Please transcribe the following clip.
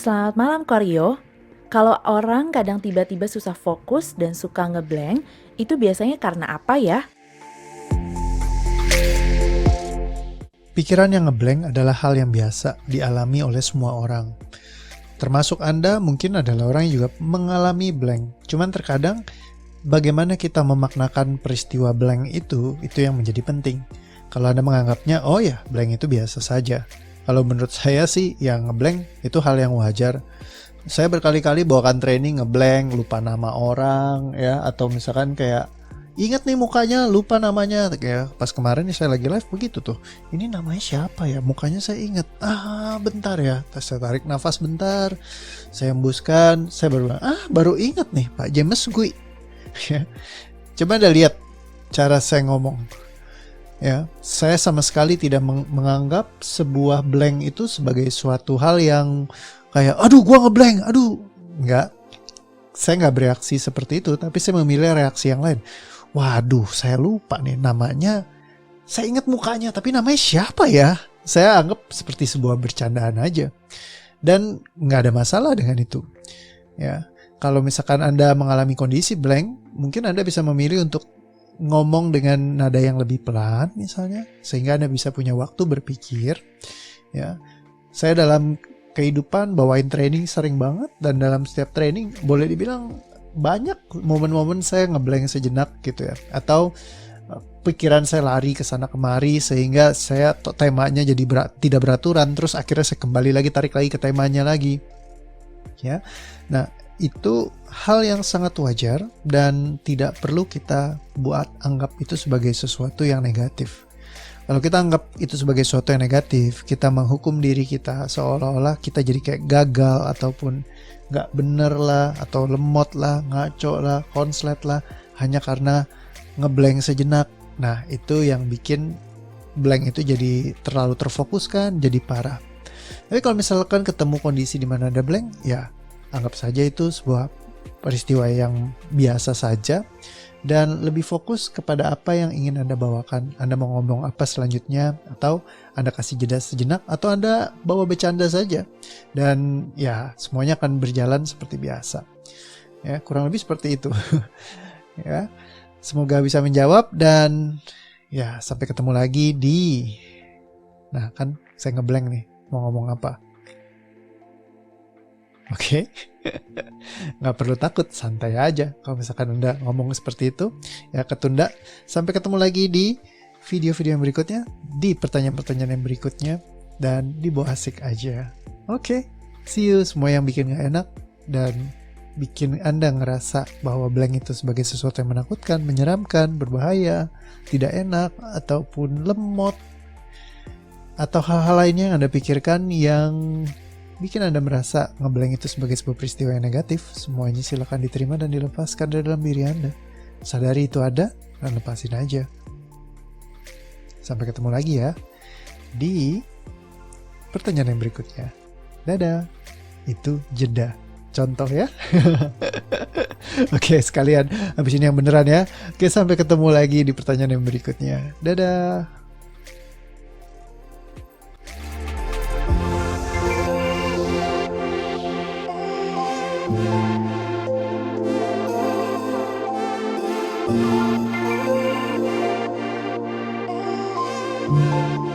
Selamat malam Koryo. Kalau orang kadang tiba-tiba susah fokus dan suka ngeblank, itu biasanya karena apa ya? Pikiran yang ngeblank adalah hal yang biasa dialami oleh semua orang. Termasuk Anda mungkin adalah orang yang juga mengalami blank. Cuman terkadang bagaimana kita memaknakan peristiwa blank itu yang menjadi penting. Kalau Anda menganggapnya, oh ya blank itu biasa saja. Kalau menurut saya sih yang ngeblank itu hal yang wajar. Saya berkali-kali bawakan training ngeblank, lupa nama orang ya, atau misalkan kayak ingat nih mukanya, lupa namanya. Kayak pas kemarin nih saya lagi live begitu tuh. Ini namanya siapa ya? Mukanya saya ingat. Bentar ya. Terus saya tarik nafas bentar. Saya hembuskan. Saya baru bilang, baru ingat nih Pak James Gui. Ya. Coba Anda lihat cara saya ngomong. Ya, saya sama sekali tidak menganggap sebuah blank itu sebagai suatu hal yang kayak, aduh gua ngeblank, aduh. Enggak. Saya nggak bereaksi seperti itu, tapi saya memilih reaksi yang lain. Waduh, saya lupa nih namanya. Saya ingat mukanya, tapi namanya siapa ya? Saya anggap seperti sebuah bercandaan aja. Dan nggak ada masalah dengan itu. Ya, kalau misalkan Anda mengalami kondisi blank, mungkin Anda bisa memilih untuk ngomong dengan nada yang lebih pelan misalnya, sehingga Anda bisa punya waktu berpikir. Ya, saya dalam kehidupan bawain training sering banget, dan dalam setiap training boleh dibilang banyak momen-momen saya ngeblank sejenak gitu ya, atau pikiran saya lari ke sana kemari sehingga saya temanya jadi tidak beraturan, terus akhirnya saya kembali lagi, tarik lagi ke temanya lagi ya. Nah, itu hal yang sangat wajar dan tidak perlu kita buat anggap itu sebagai sesuatu yang negatif. Kalau kita anggap itu sebagai sesuatu yang negatif, kita menghukum diri kita seolah-olah kita jadi kayak gagal ataupun gak bener lah, atau lemot lah, ngaco lah, konslet lah, hanya karena ngeblank sejenak. Nah, itu yang bikin blank itu jadi terlalu terfokuskan, jadi parah. Tapi kalau misalkan ketemu kondisi di mana ada blank, ya anggap saja itu sebuah peristiwa yang biasa saja, dan lebih fokus kepada apa yang ingin Anda bawakan. Anda mau ngomong apa selanjutnya, atau Anda kasih jeda sejenak, atau Anda bawa bercanda saja. Dan ya, semuanya akan berjalan seperti biasa. Ya, kurang lebih seperti itu. Ya, semoga bisa menjawab, dan ya, sampai ketemu lagi di... Nah, kan saya ngeblank nih, mau ngomong apa. Oke. Nggak perlu takut, santai aja. Kalau misalkan Anda ngomong seperti itu, ya ketunda. Sampai ketemu lagi di video-video yang berikutnya, di pertanyaan-pertanyaan yang berikutnya, dan dibawa asik aja. Oke, see you. Semua yang bikin gak enak dan bikin Anda ngerasa bahwa blank itu sebagai sesuatu yang menakutkan, menyeramkan, berbahaya, tidak enak, ataupun lemot, atau hal-hal lainnya yang Anda pikirkan yang bikin Anda merasa ngeblank itu sebagai sebuah peristiwa yang negatif, semuanya silakan diterima dan dilepaskan dari dalam diri Anda. Sadari itu ada, dan lepasin aja. Sampai ketemu lagi ya di pertanyaan yang berikutnya. Dadah. Itu jeda. Contoh ya. Oke, sekalian habis ini yang beneran ya. Oke, sampai ketemu lagi di pertanyaan yang berikutnya. Dadah. Thank you.